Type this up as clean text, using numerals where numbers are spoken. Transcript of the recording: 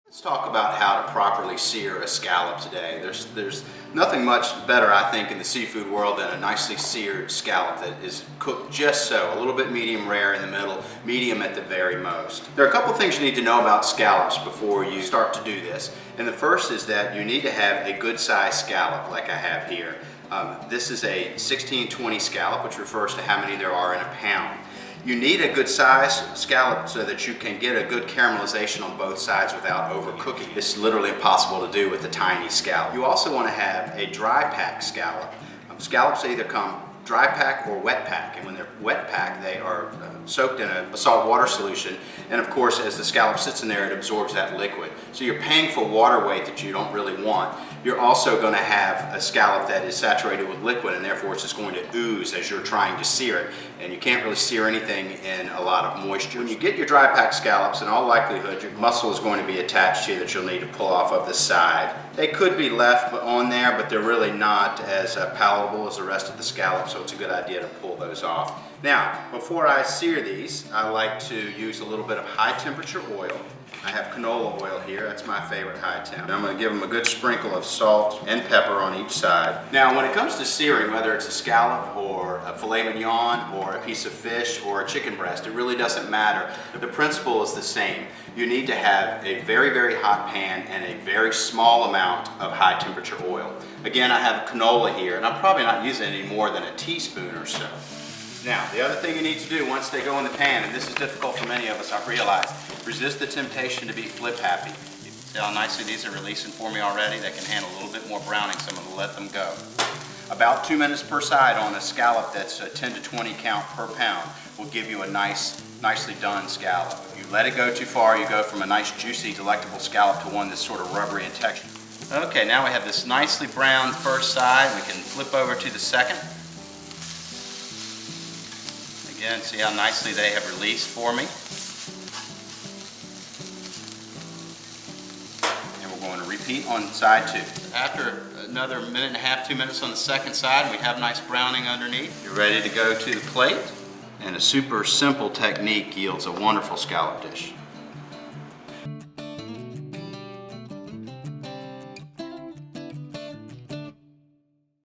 Let's talk about how to properly sear a scallop today. There's nothing much better, I think, in the seafood world than a nicely seared scallop that is cooked just so, a little bit medium rare in the middle, medium at the very most. There are a couple things you need to know about scallops before you start to do this. And the first is that you need to have a good sized scallop like I have here. This is a 16-20 scallop, which refers to how many there are in a pound. You need a good size scallop so that you can get a good caramelization on both sides without overcooking. It's literally impossible to do with a tiny scallop. You also want to have a DryPak scallop. Scallops either come DryPak or WetPak, and when they're WetPak, they are soaked in a salt water solution, and of course as the scallop sits in there it absorbs that liquid. So you're paying for water weight that you don't really want. You're also going to have a scallop that is saturated with liquid, and therefore it's just going to ooze as you're trying to sear it, and you can't really sear anything in a lot of moisture. When you get your DryPak scallops, in all likelihood your mussel is going to be attached here that you'll need to pull off of the side. They could be left on there, but they're really not as palatable as the rest of the scallops, so it's a good idea to pull those off. Now, before I sear these, I like to use a little bit of high temperature oil. I have canola oil here, that's my favorite high temp. I'm going to give them a good sprinkle of salt and pepper on each side. Now when it comes to searing, whether it's a scallop or a filet mignon or a piece of fish or a chicken breast, it really doesn't matter. The principle is the same. You need to have a very, very hot pan and a very small amount of high temperature oil. Again, I have canola here, and I'm probably not using any more than a teaspoon or so. Now, the other thing you need to do once they go in the pan, and this is difficult for many of us, I've realized, resist the temptation to be flip happy. You see how nicely these are releasing for me already? They can handle a little bit more browning, so I'm going to let them go. About 2 minutes per side on a scallop that's a 10 to 20 count per pound will give you a nicely done scallop. If you let it go too far, you go from a nice juicy, delectable scallop to one that's sort of rubbery in texture. Okay, now we have this nicely browned first side. We can flip over to the second. Again, see how nicely they have released for me. And we're going to repeat on side two. After another minute and a half, 2 minutes on the second side, we have nice browning underneath. You're ready to go to the plate. And a super simple technique yields a wonderful scallop dish.